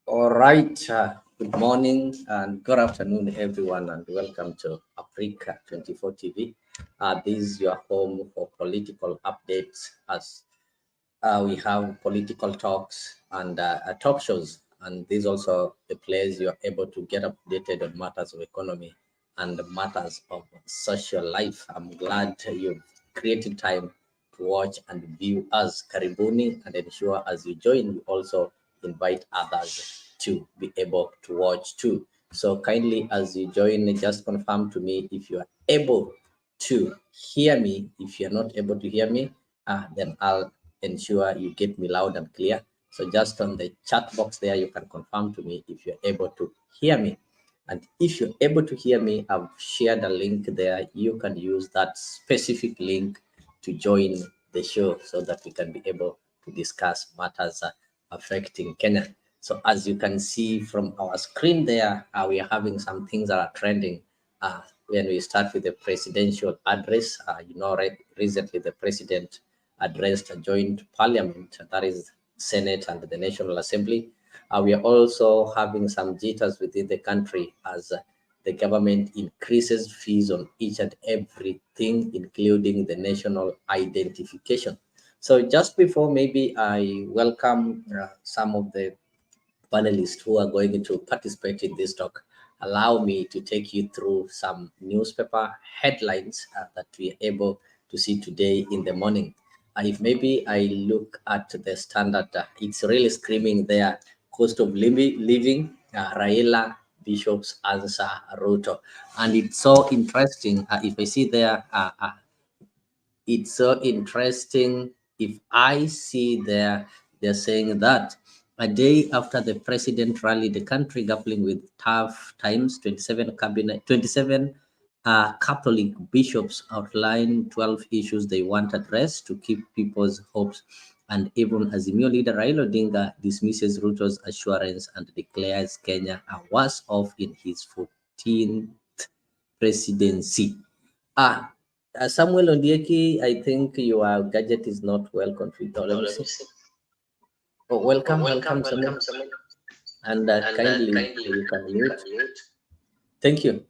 All right. Good morning and good afternoon, everyone, and welcome to Africa 24 TV. This is your home for political updates as we have political talks and talk shows. And this is also a place you're able to get updated on matters of economy and matters of social life. I'm glad you've created time to watch and view us. Karibuni, and ensure as you join, you also invite others to be able to watch too. So kindly, as you join, just confirm to me if you are able to hear me. If you're not able to hear me, then I'll ensure you get me loud and clear. So just on the chat box there, you can confirm to me if you're able to hear me. And if you're able to hear me, I've shared a link there. You can use that specific link to join the show so that we can be able to discuss matters affecting Kenya. So as you can see from our screen there, we are having some things that are trending. When we start with the presidential address, recently the president addressed a joint parliament, that is Senate and the National Assembly. We are also having some jitters within the country as the government increases fees on each and everything, including the national identification. So just before maybe I welcome some of the panelists who are going to participate in this talk, allow me to take you through some newspaper headlines that we are able to see today in the morning. If maybe I look at the standard, it's really screaming there, cost of living, Raila Bishop's answer Ruto. And it's so interesting. If I see there, it's so interesting. If I see there, they're saying that a day after the president rallied the country grappling with tough times, 27 Catholic bishops outlined 12 issues they want addressed to keep people's hopes. And even Azimio leader Raila Odinga dismisses Ruto's assurance and declares Kenya are worse off in his 14th presidency. Ah, Samuel Ondieki, I think your gadget is not well configured. Let me see. Oh, welcome, Samuel. And kindly, you can mute. Thank you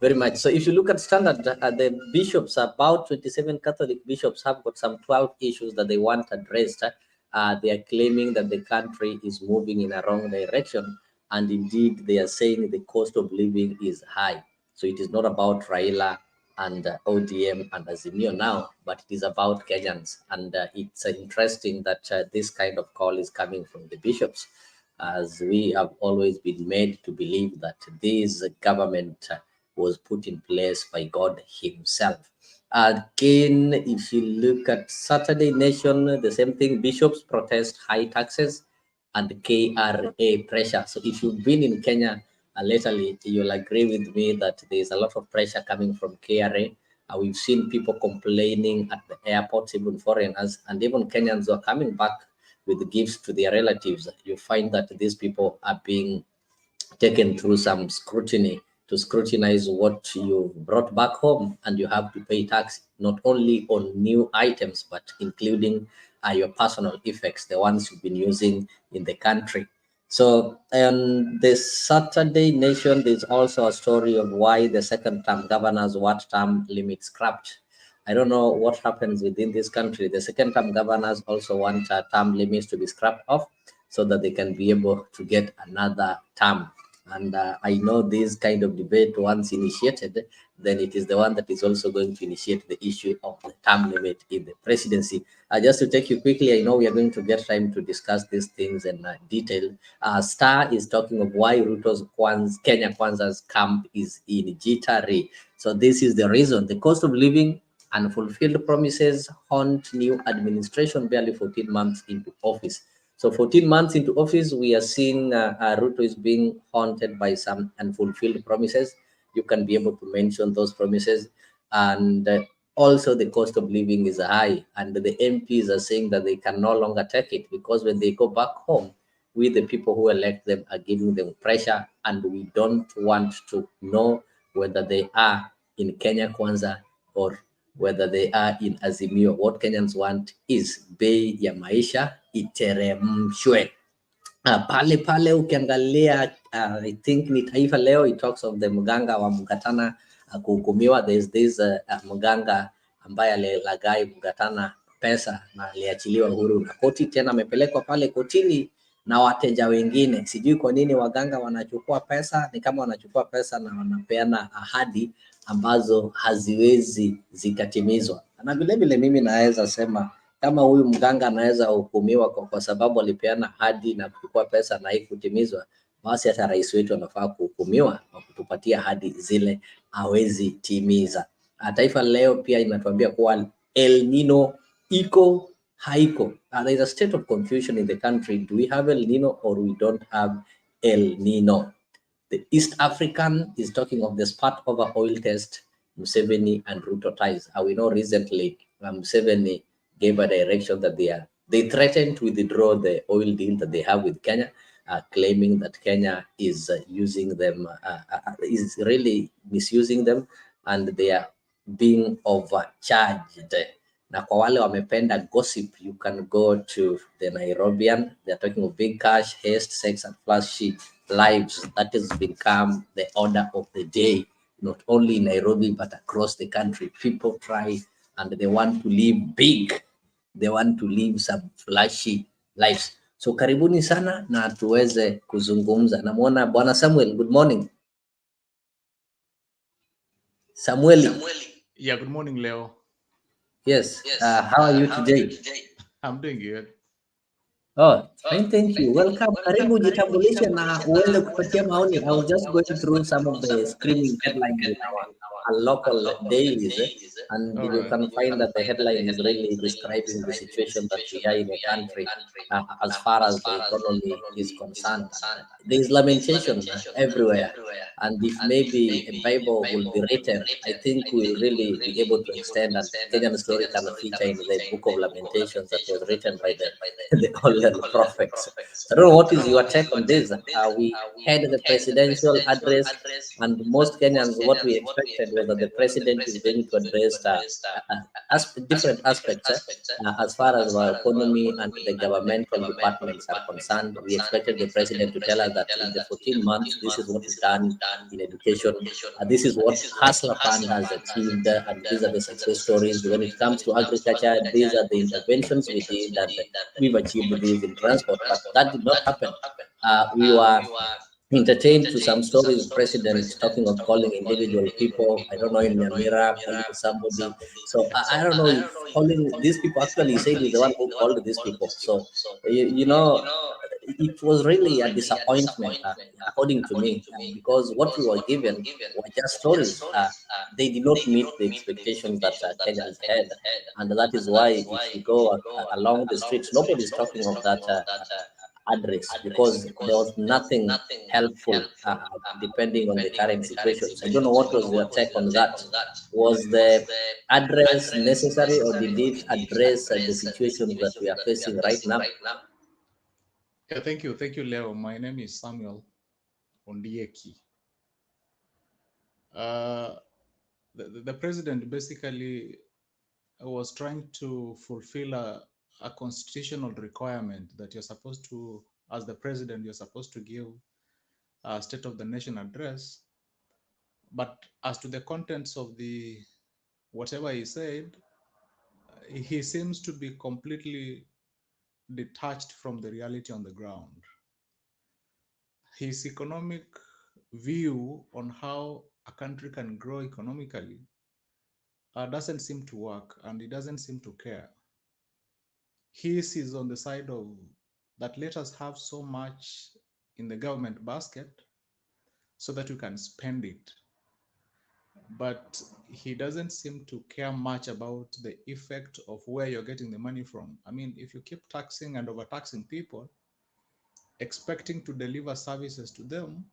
very much. So if you look at standard, the bishops, about 27 Catholic bishops have got some 12 issues that they want addressed. They are claiming that the country is moving in a wrong direction. And indeed, they are saying the cost of living is high. So it is not about Raila and ODM and Azimio now, but it is about Kenyans. And it's interesting that this kind of call is coming from the bishops, as we have always been made to believe that this government was put in place by God Himself. Again, if you look at Saturday Nation, the same thing, bishops protest high taxes and KRA pressure. So if you've been in Kenya lately, you'll agree with me that there's a lot of pressure coming from KRA. We've seen people complaining at the airports, even foreigners, and even Kenyans who are coming back with gifts to their relatives. You find that these people are being taken through some scrutiny to scrutinize what you brought back home, and you have to pay tax not only on new items but including your personal effects, the ones you've been using in the country. So on the Saturday Nation, there's also a story of why the second term governors what term limit scrapped. I don't know what happens within this country. The second term governors also want term limits to be scrapped off so that they can be able to get another term. And I know this kind of debate, once initiated, then it is the one that is also going to initiate the issue of the term limit in the presidency. Just to take you quickly, I know we are going to get time to discuss these things in detail. Star is talking of why Ruto's Kenya Kwanza's camp is in jittery. So this is the reason. The cost of living, unfulfilled promises haunt new administration barely 14 months into office. So 14 months into office, we are seeing Ruto is being haunted by some unfulfilled promises. You can be able to mention those promises. And also the cost of living is high. And the MPs are saying that they can no longer take it because when they go back home, we, the people who elect them, are giving them pressure. And we don't want to know whether they are in Kenya Kwanza or whether they are in Azimio. What Kenyans want is bei ya maisha iteremshwe. Pale pale ukiangalia I think ni Taifa Leo, it talks of the mganga wa Mgatana kuhukumiwa. There's this mganga ambaye alilaghai Mgatana pesa na aliachiliwa huru na koti, tena amepelekwa pale kotini na wateja wengine. Sijui kwa nini waganga wanachukua pesa, ni kama wanachukua pesa na wanapeana ahadi ambazo haziwezi zikatimizwa. Na vile vile mimi naweza sema kama huyu mganga anaweza hukumiwa kwa sababu alipeana ahadi na kuchukua pesa na haikutimizwa, basi hata rais wetu anafaa kuhukumiwa kwa kutupatia ahadi zile hawezi timiza. Taifa Leo pia inatuambia kuwa El Nino iko haiko. There is a state of confusion in the country. Do we have El Nino or we don't have El Nino? The East African is talking of the spat over oil test, Museveni and Ruto ties. We know recently Museveni gave a direction that they threatened to withdraw the oil deal that they have with Kenya, claiming that Kenya is using them, is really misusing them, and they are being overcharged. Na kwa wale wamependa gossip, you can go to the Nairobian. They're talking of big cash, haste, sex, and flashy lives. That has become the order of the day, not only in Nairobi, but across the country. People try and they want to live big. They want to live some flashy lives. So karibuni sana na tuweze kuzungumza. Namuona Bwana Samuel, good morning. Samueli. Yeah, good morning, Leo. Yes, how are you today? I'm doing good. Oh, fine, thank you. Welcome. Karibu jitambulishe na uweze kupatia maoni. I was just going through some of the screaming headlines in our local dailies, and you can find that the headline is really describing the situation that we are in the country as far as the economy is concerned. There is lamentation everywhere, and if maybe a Bible will be written, I think we will really be able to extend, and Kenyan story can feature in the book of Lamentations that was written by the older prophets. I don't know what is your take on this. We had the presidential address, and most Kenyans, what we expected was that the president is going to address different aspects as far as our economy and the governmental departments are concerned. We expected the president to tell us that in the 14 months, this is what is done in education, this is what Hustler Fund has achieved, and these are the success stories. When it comes to agriculture, these are the interventions we did, and we've achieved these in transport, but that did not happen. We were entertained to some stories, president talking of calling individual people, I don't know, in Nyamira, calling somebody. So I don't know if calling these people, actually he said he's the one who called these people. So, you know, it was really a disappointment, according to me, because what we were given were just stories. They did not meet the expectations that Kenyans had. And that is why if you go along the streets, nobody's talking of that address, because there was nothing helpful depending on the current situations. I don't know what was your take on that. Was the address necessary, or did it address the situations that we are facing right now? Yeah, thank you, Leo. My name is Samuel Ondieki. The president basically was trying to fulfill a constitutional requirement that you're supposed to, as the president, you're supposed to give a State of the Nation address. But as to the contents of the whatever he said, he seems to be completely detached from the reality on the ground. His economic view on how a country can grow economically doesn't seem to work, and he doesn't seem to care. His is on the side of that let us have so much in the government basket so that we can spend it. But he doesn't seem to care much about the effect of where you're getting the money from. I mean, if you keep taxing and overtaxing people, expecting to deliver services to them,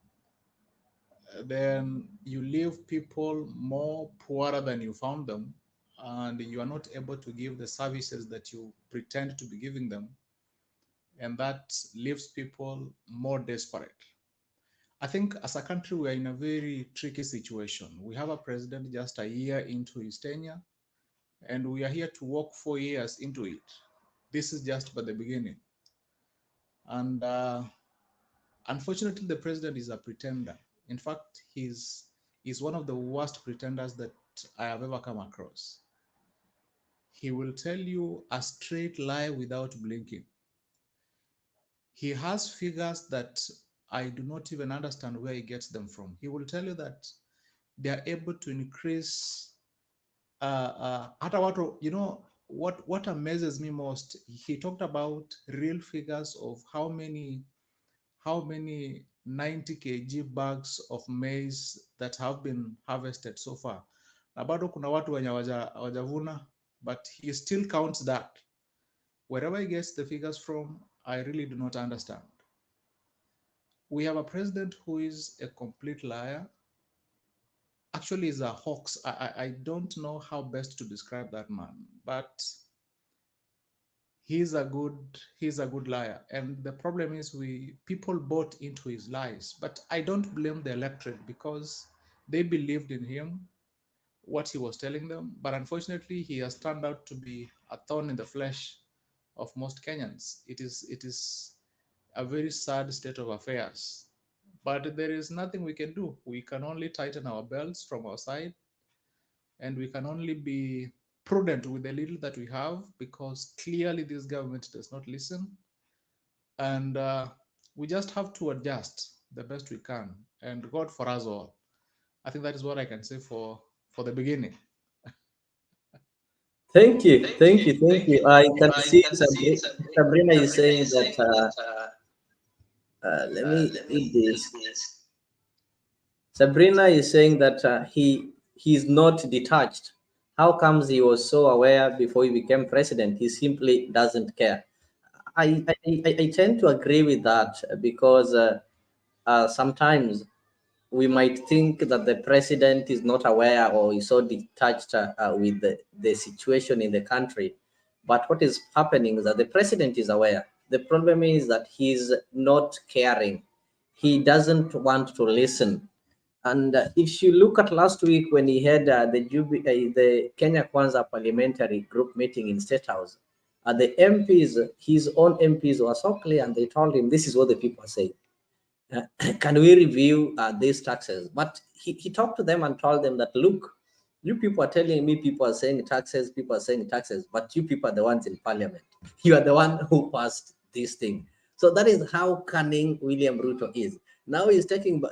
then you leave people more poorer than you found them, and you are not able to give the services that you pretend to be giving them, and that leaves people more desperate. I think as a country, we are in a very tricky situation. We have a president just a year into his tenure, and we are here to walk 4 years into it. This is just but the beginning. And unfortunately, the president is a pretender. In fact, he's one of the worst pretenders that I have ever come across. He will tell you a straight lie without blinking. He has figures that I do not even understand where he gets them from. He will tell you that they are able to increase hata watu, what amazes me most, he talked about real figures of how many 90 kg bags of maize that have been harvested so far, na bado kuna watu wenye hawajavuna, but he still counts that. Wherever he gets the figures from, I really do not understand. We have a president who is a complete liar. Actually, is a hoax. I don't know how best to describe that man, but he's a good liar. And the problem is we people bought into his lies. But I don't blame the electorate because they believed in him, what he was telling them. But unfortunately, he has turned out to be a thorn in the flesh of most Kenyans. It is a very sad state of affairs. But there is nothing we can do. We can only tighten our belts from our side, and we can only be prudent with the little that we have, because clearly this government does not listen. And we just have to adjust the best we can, and God for us all. I think that is what I can say for the beginning. Thank you, thank you, thank you. I can see Sabrina is saying that. Let me read this. Sabrina is saying that he's not detached. How comes he was so aware before he became president? He simply doesn't care. I tend to agree with that because sometimes we might think that the president is not aware or is so detached with the situation in the country. But what is happening is that the president is aware. The problem is that he's not caring. He doesn't want to listen. And if you look at last week when he had the Kenya Kwanza parliamentary group meeting in State House, the MPs, his own MPs were so clear, and they told him, this is what the people are saying. Can we review these taxes? But he talked to them and told them that, look, you people are telling me people are saying taxes, but you people are the ones in parliament. You are the one who passed this thing. So that is how cunning William Ruto is. Now he's taking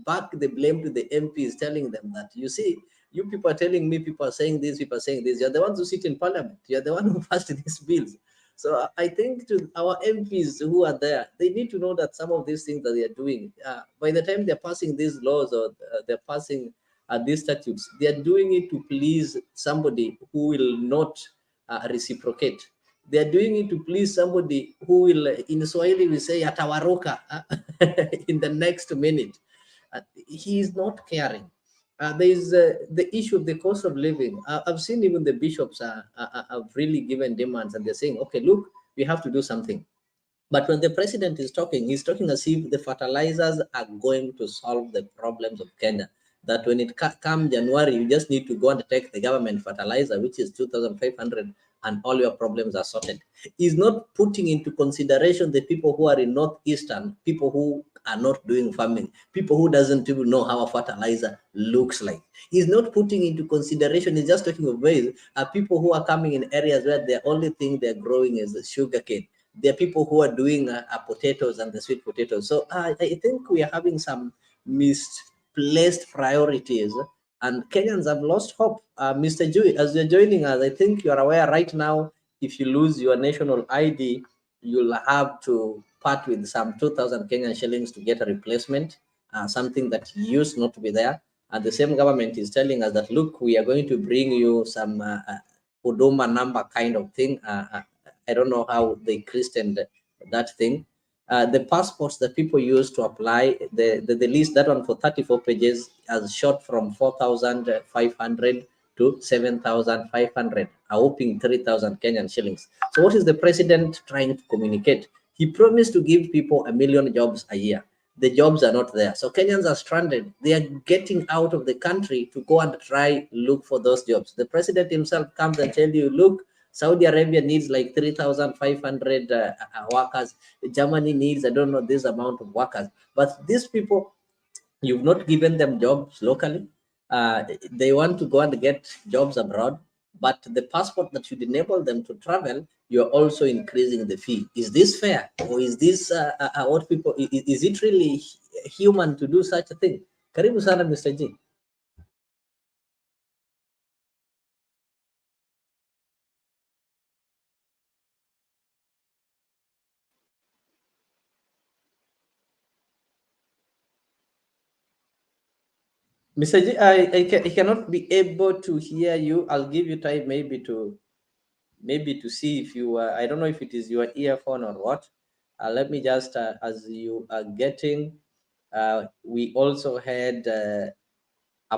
back the blame to the MPs, telling them that, you see, you people are telling me people are saying this, people are saying this. You're the ones who sit in parliament. You're the one who passed these bills. So I think to our MPs who are there, they need to know that some of these things that they are doing, by the time they're passing these laws or they're passing these statutes, they are doing it to please somebody who will not reciprocate. They are doing it to please somebody who will, in Swahili, we say atawaroka in the next minute. He is not caring. There is the issue of the cost of living. I've seen even the bishops have really given demands, and they're saying, okay, look, we have to do something. But when the president is talking, he's talking as if the fertilizers are going to solve the problems of Kenya. That when it comes January, you just need to go and take the government fertilizer, which is 2,500, and all your problems are sorted. He's not putting into consideration the people who are in Northeastern, people who are not doing farming, people who doesn't even know how a fertilizer looks like. He's not putting into consideration, he's just talking of ways, people who are coming in areas where the only thing they're growing is sugar cane. There are people who are doing potatoes and the sweet potatoes. So I think we are having some misplaced priorities, and Kenyans have lost hope. Mr. Jui, as you're joining us, I think you're aware right now, if you lose your national ID, you'll have to part with some 2,000 Kenyan shillings to get a replacement, something that used not to be there. And the same government is telling us that, look, we are going to bring you some Huduma number kind of thing. I don't know how they christened that thing. The passports that people use to apply, the list, that one for 34 pages, has shot from 4,500 to 7,500, a whopping 3,000 Kenyan shillings. So what is the president trying to communicate? He promised to give people 1 million jobs a year. the jobs are not there. So Kenyans are stranded. They are getting out of the country to go and try look for those jobs. The president himself comes and tell you, look, Saudi Arabia needs like 3,500 workers. Germany needs, I don't know, this amount of workers. But these people, you've not given them jobs locally. They want to go and get jobs abroad, but the passport that should enable them to travel, you're also increasing the fee. Is this fair, or is this what people? Is it really human to do such a thing? Karibu sana, Mr. G. Mr. G, I cannot be able to hear you. I'll give you time maybe to see if you I don't know if it is your earphone or what. Let me just as you are getting we also had a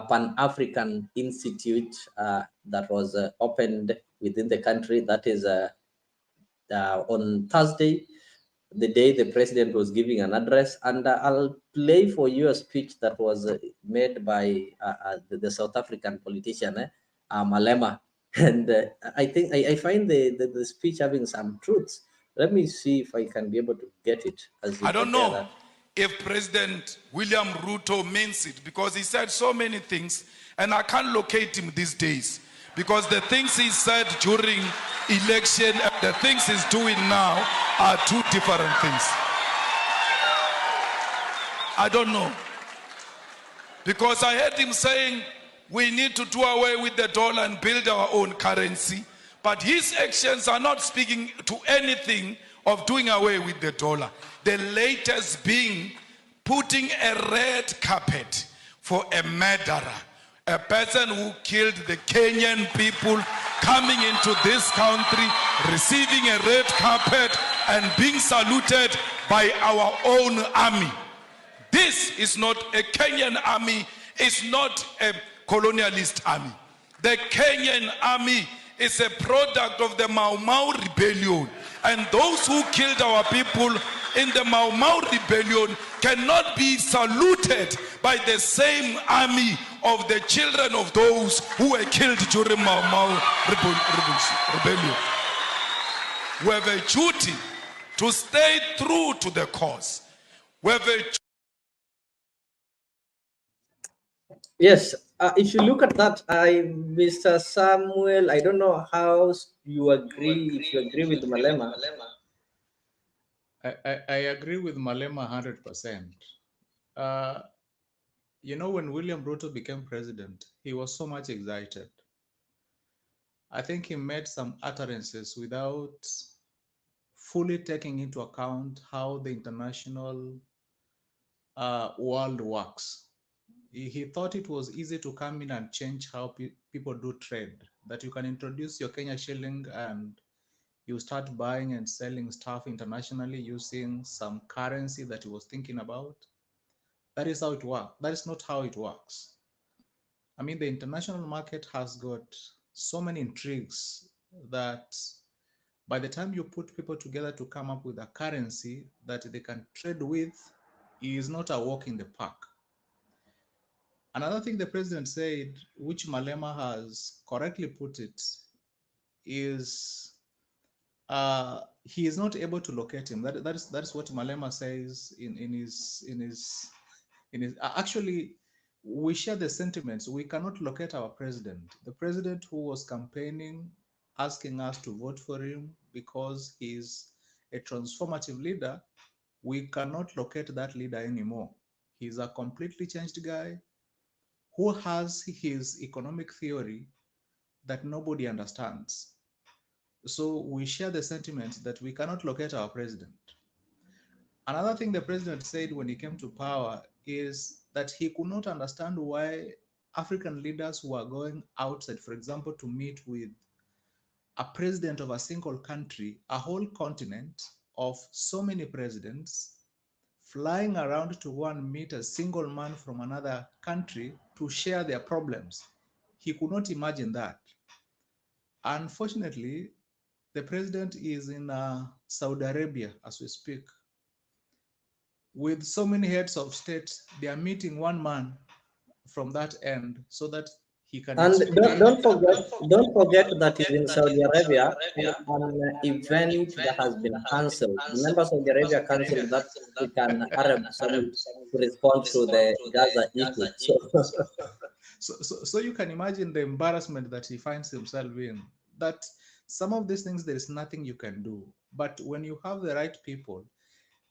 Pan-African Institute that was opened within the country. That is on Thursday, the day the president was giving an address. And I'll play for you a speech that was made by the South African politician, Malema. And I think I find the speech having some truths. Let me see if I can be able to get it as you I don't prepare know that. if President William Ruto means it, because he said so many things and I can't locate him these days, because the things he said during election and the things he's doing now are two different things. I don't know, because I heard him saying we need to do away with the dollar and build our own currency, but his actions are not speaking to anything of doing away with the dollar. The latest being putting a red carpet for a murderer, a person who killed the Kenyan people, coming into this country, receiving a red carpet and being saluted by our own army. This is not a Kenyan army, it's not a colonialist army. The Kenyan army is a product of the Mau Mau rebellion, and those who killed our people in the Mau Mau rebellion cannot be saluted by the same army of the children of those who were killed during Mau Mau rebellion. We have a duty to stay true to the cause. We have a Yes, if you look at that, Mr. Samuel, I don't know how you agree, if you agree with Malema. I agree with Malema 100%. When William Ruto became president, he was so much excited. I think he made some utterances without fully taking into account how the international world works. He thought it was easy to come in and change how people do trade, that you can introduce your Kenya shilling and you start buying and selling stuff internationally using some currency that he was thinking about. That is how it works. That is not how it works. I mean, the international market has got so many intrigues that by the time you put people together to come up with a currency that they can trade with, it is not a walk in the park. Another thing the president said, which Malema has correctly put it, is he is not able to locate him. That is what Malema says in his actually, we share the sentiments. We cannot locate our president. The president who was campaigning, asking us to vote for him because he's a transformative leader, we cannot locate that leader anymore. He's a completely changed guy who has his economic theory that nobody understands. So we share the sentiment that we cannot locate our president. Another thing the president said when he came to power is that he could not understand why African leaders who are going outside, for example, to meet with a president of a single country, a whole continent of so many presidents, flying around to go and meet a single man from another country to share their problems. He could not imagine that. Unfortunately, the president is in Saudi Arabia as we speak. with so many heads of state, they are meeting one man from that end so that he can And explain. don't forget that is in Saudi Arabia, an event that has been cancelled. Remember, Saudi Arabia cancelled that African Arab summit to respond to the Gaza issue. So, So you can imagine the embarrassment that he finds himself in. That some of these things, there is nothing you can do. But when you have the right people,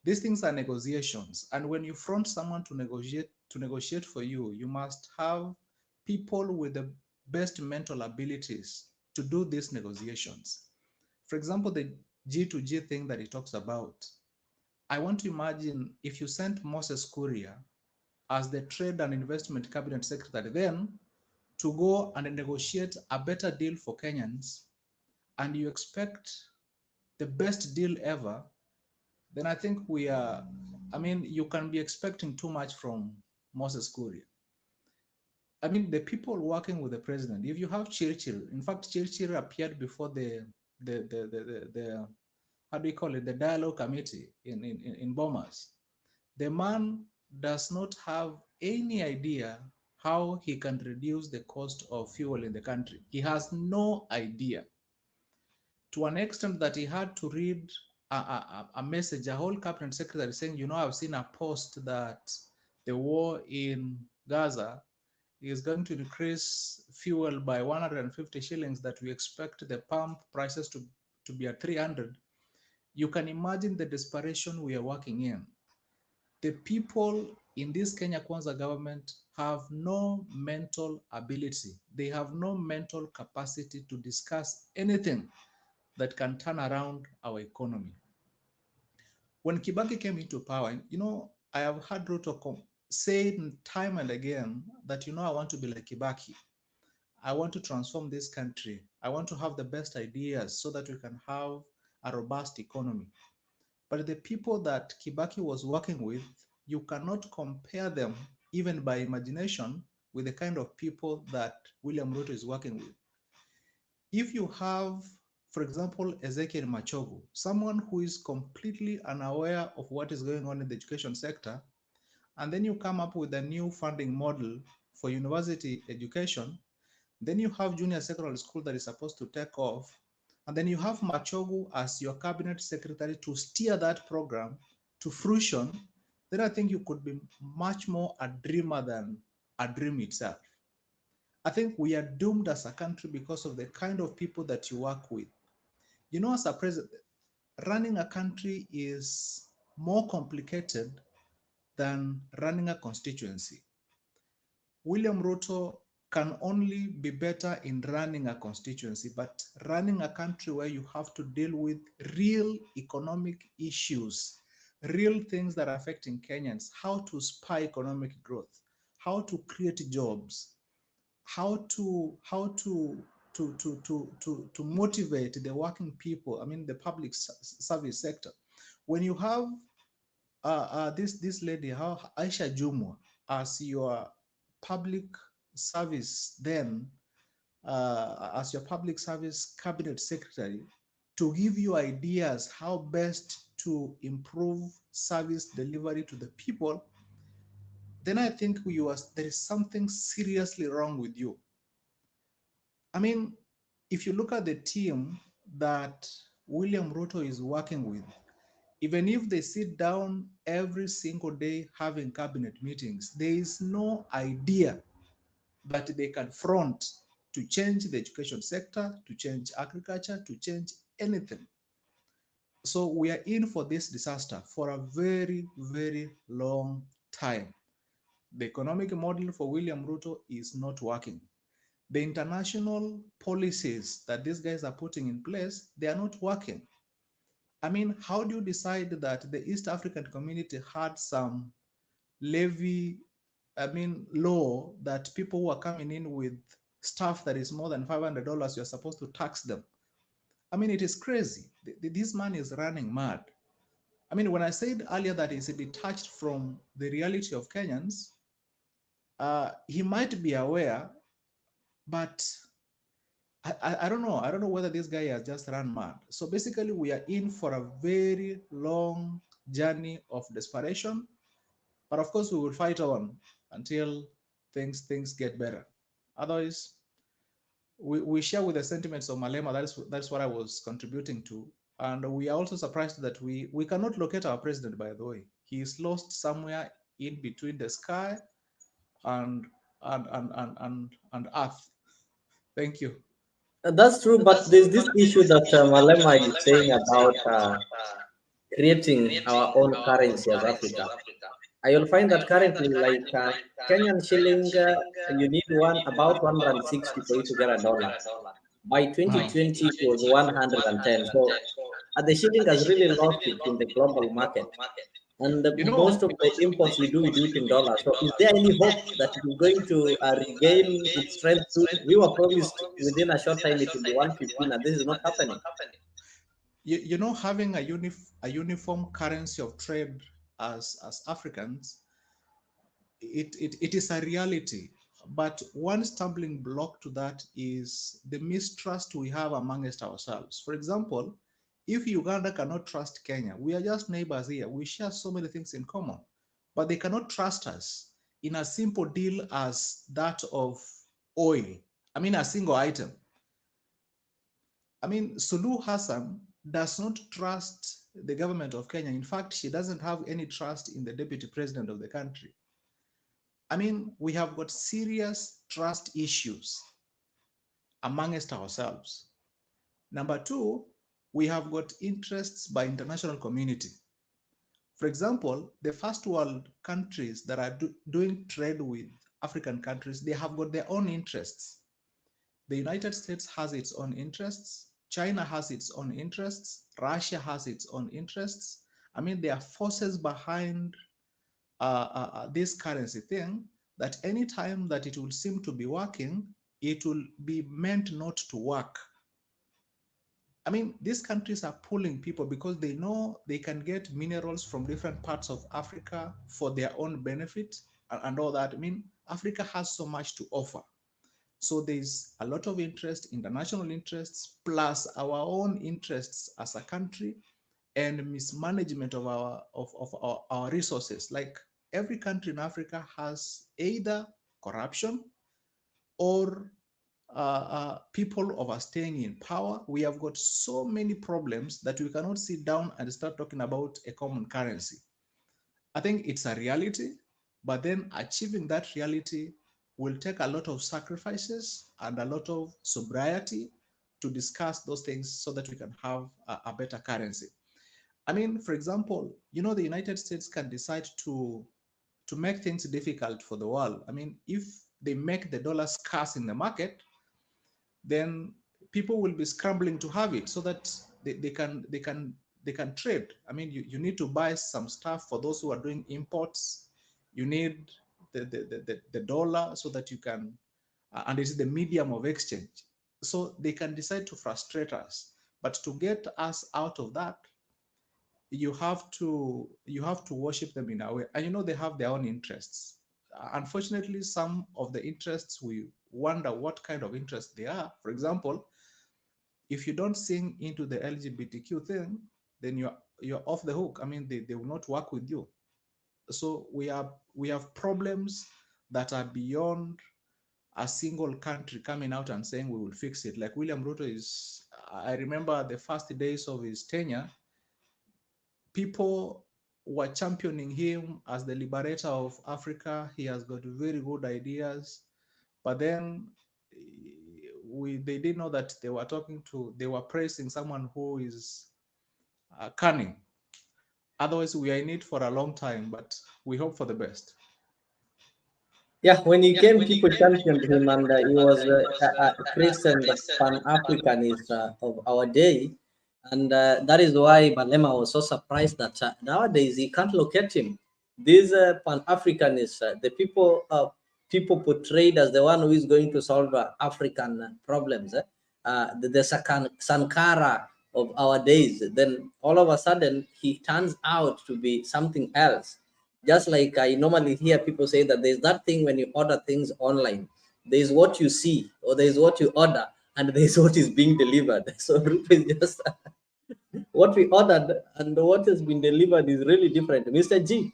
these things are negotiations. And when you front someone to negotiate for you, you must have people with the best mental abilities to do these negotiations. For example, the G2G thing that he talks about. I want to imagine if you sent Moses Kuria as the Trade and Investment Cabinet Secretary then to go and negotiate a better deal for Kenyans, and you expect the best deal ever, then I think you can be expecting too much from Moses Kuria. I mean, the people working with the president, if you have Churchill, in fact, Churchill appeared before the how do you call it, the dialogue committee in Bomas. The man does not have any idea how he can reduce the cost of fuel in the country. He has no idea, to an extent that he had to read a message, a whole cabinet secretary saying, I've seen a post that the war in Gaza is going to increase fuel by 150 shillings, that we expect the pump prices to be at 300. You can imagine the desperation we are working in. The people in this Kenya Kwanza government have no mental ability. They have no mental capacity to discuss anything that can turn around our economy. When Kibaki came into power, I have heard Ruto say time and again that, I want to be like Kibaki. I want to transform this country. I want to have the best ideas so that we can have a robust economy. But the people that Kibaki was working with, you cannot compare them, even by imagination, with the kind of people that William Ruto is working with. If you have, for example, Ezekiel Machogu, someone who is completely unaware of what is going on in the education sector, and then you come up with a new funding model for university education, then you have junior secondary school that is supposed to take off, and then you have Machogu as your cabinet secretary to steer that program to fruition, then I think you could be much more a dreamer than a dream itself. I think we are doomed as a country because of the kind of people that you work with. As a president, running a country is more complicated than running a constituency. William Ruto can only be better in running a constituency, but running a country where you have to deal with real economic issues, real things that are affecting Kenyans, how to spur economic growth, how to create jobs, how to motivate the working people, the public service sector. When you have this lady, Aisha Jumwa, as your public service then, as your public service cabinet secretary, to give you ideas how best to improve service delivery to the people, then I think there is something seriously wrong with you. If you look at the team that William Ruto is working with, even if they sit down every single day having cabinet meetings, there is no idea that they can front to change the education sector, to change agriculture, to change anything. So we are in for this disaster for a very, very long time. The economic model for William Ruto is not working. The international policies that these guys are putting in place, they are not working. How do you decide that the East African community had some levy, law that people who are coming in with stuff that is more than $500, you're supposed to tax them? It is crazy. This man is running mad. When I said earlier that he's detached from the reality of Kenyans, he might be aware, but I don't know. I don't know whether this guy has just run mad. So basically, we are in for a very long journey of desperation. But of course, we will fight on until things get better. Otherwise, we share with the sentiments of Malema. That's what I was contributing to. And we are also surprised that we cannot locate our president, by the way. He is lost somewhere in between the sky and and earth. Thank you. That's true, but there's this issue that Malema is saying about creating our own currency as Africa. You'll find that currently, like Kenyan shilling, you need one about 160 for you to get a dollar. By 2020, it was 110. So the shilling has really lost it in the global market. And most of the imports we do it in dollars. So is there any hope that it is going to regain its strength soon? We were promised within a short time it will be 115, and this is not happening. Having a uniform currency of trade as Africans, it is a reality. But one stumbling block to that is the mistrust we have amongst ourselves. For example, if Uganda cannot trust Kenya, we are just neighbors here. We share so many things in common, but they cannot trust us in a simple deal as that of oil. I mean, a single item. I mean, Suluhu Hassan does not trust the government of Kenya. In fact, she doesn't have any trust in the deputy president of the country. I mean, we have got serious trust issues amongst ourselves. Number two, we have got interests by international community. For example, the first world countries that are doing trade with African countries, they have got their own interests. The United States has its own interests. China has its own interests. Russia has its own interests. I mean, there are forces behind this currency thing that anytime that it will seem to be working, it will be meant not to work. I mean, these countries are pulling people because they know they can get minerals from different parts of Africa for their own benefit and all that. I mean, Africa has so much to offer. So there's a lot of interest, international interests, plus our own interests as a country and mismanagement of our resources. Like every country in Africa has either corruption or people overstaying in power. We have got so many problems that we cannot sit down and start talking about a common currency. I think it's a reality, but then achieving that reality will take a lot of sacrifices and a lot of sobriety to discuss those things so that we can have a better currency. I mean, for example, the United States can decide to make things difficult for the world. I mean, if they make the dollar scarce in the market, then people will be scrambling to have it so that they can trade. I mean, you need to buy some stuff for those who are doing imports. You need the dollar so that you can, and it's the medium of exchange. So they can decide to frustrate us. But to get us out of that, you have to worship them in a way. And they have their own interests. Unfortunately, some of the interests, we wonder what kind of interests they are. For example, if you don't sing into the LGBTQ thing, then you're off the hook. I mean, they will not work with you. So we have problems that are beyond a single country coming out and saying we will fix it. Like William Ruto is, I remember the first days of his tenure, people were championing him as the liberator of Africa. He has got very good ideas, but then they didn't know that they were praising someone who is cunning. Otherwise, we are in it for a long time, but we hope for the best. Yeah, when he came, people championed him, and he was a Christian Pan-Africanist of our day. And that is why Malema was so surprised that nowadays he can't locate him. These Pan-Africanists, the people portrayed as the one who is going to solve African problems, the Sankara of our days, then all of a sudden he turns out to be something else. Just like I normally hear people say that there's that thing when you order things online, there's what you see, or there's what you order, and there's what is being delivered. So Ruto is just what we ordered and what has been delivered is really different. Mr. G,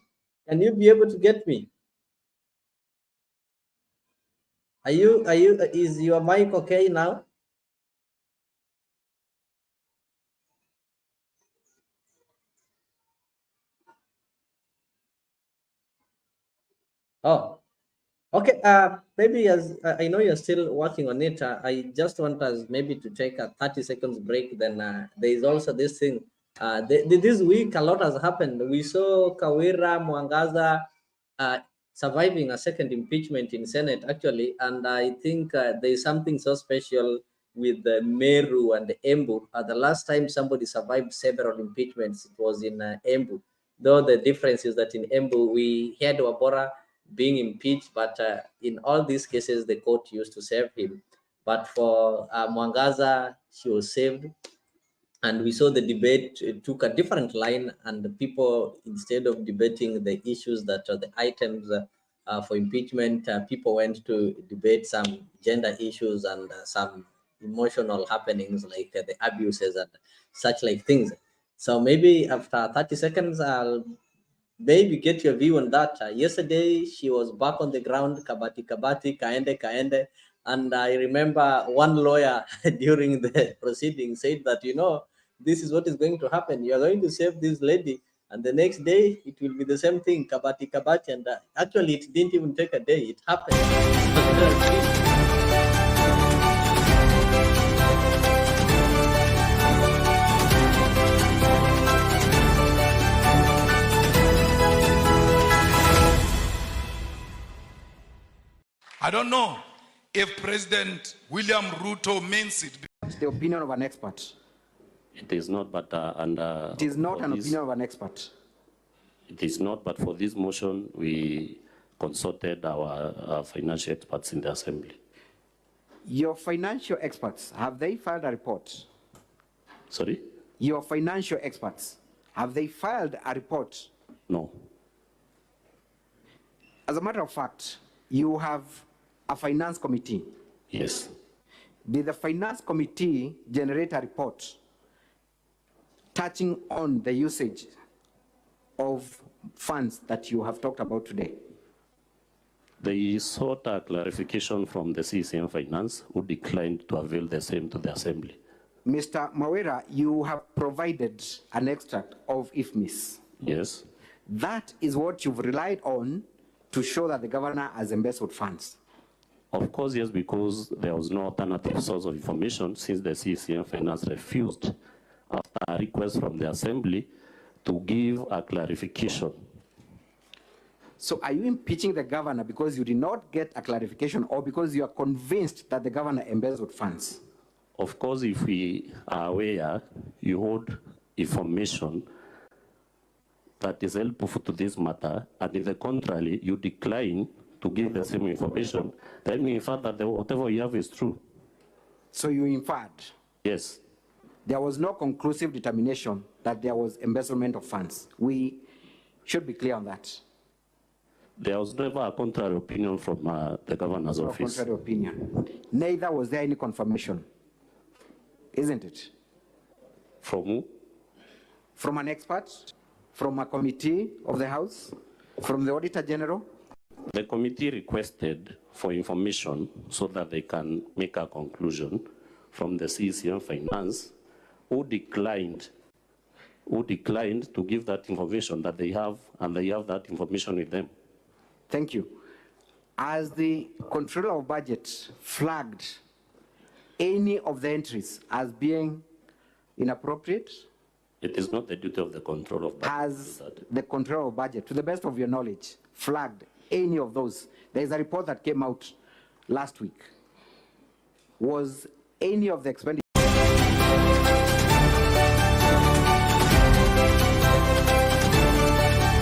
Can you be able to get me? Is your mic okay now? Oh, okay. Maybe as I know you're still working on it, I just want us maybe to take a 30 seconds break. Then there is also this thing. This week, a lot has happened. We saw Kawira Mwangaza surviving a second impeachment in Senate, actually, and I think there is something so special with Meru and Embu. The last time somebody survived several impeachments, it was in Embu. Though the difference is that in Embu, we had Wabora being impeached, but in all these cases, the court used to save him. But for Mwangaza, she was saved. And we saw the debate took a different line, and the people, instead of debating the issues that are the items for impeachment, people went to debate some gender issues and some emotional happenings like the abuses and such like things. So maybe after 30 seconds, I'll maybe get your view on that. Yesterday, she was back on the ground, kabati, kabati, kaende, kaende. And I remember one lawyer during the proceeding said that, this is what is going to happen. You are going to save this lady. And the next day, it will be the same thing, kabati, kabati. And actually, it didn't even take a day. It happened. I don't know if President William Ruto means it. The opinion of an expert. It is not, but it is not an opinion of an expert. It is not, but for this motion, we consulted our financial experts in the assembly. Your financial experts, have they filed a report? Sorry? Your financial experts, have they filed a report? No. As a matter of fact, you have a finance committee. Yes. Did the finance committee generate a report touching on the usage of funds that you have talked about today? They sought a clarification from the CCM Finance, who declined to avail the same to the assembly. Mr. Mawera, you have provided an extract of IFMIS. Yes. That is what you've relied on to show that the governor has embezzled funds. Of course, yes, because there was no alternative source of information since the CCM Finance refused, after a request from the assembly, to give a clarification. So are you impeaching the governor because you did not get a clarification, or because you are convinced that the governor embezzled funds? Of course, if we are aware, you hold information that is helpful to this matter, and in the contrary, you decline to give the same information, then we infer that whatever you have is true. So you inferred? Yes. There was no conclusive determination that there was embezzlement of funds. We should be clear on that. There was never a contrary opinion from the governor's office. Contrary opinion. Neither was there any confirmation, isn't it? From who? From an expert? From a committee of the House? From the Auditor General? The committee requested for information so that they can make a conclusion from the CCM Finance, who declined to give that information that they have, and they have that information with them. Thank you. As the Controller of Budget flagged any of the entries as being inappropriate? It is not the duty of the Controller of Budget. Has the Controller of Budget, to the best of your knowledge, flagged any of those? There is a report that came out last week. Was any of the expenditure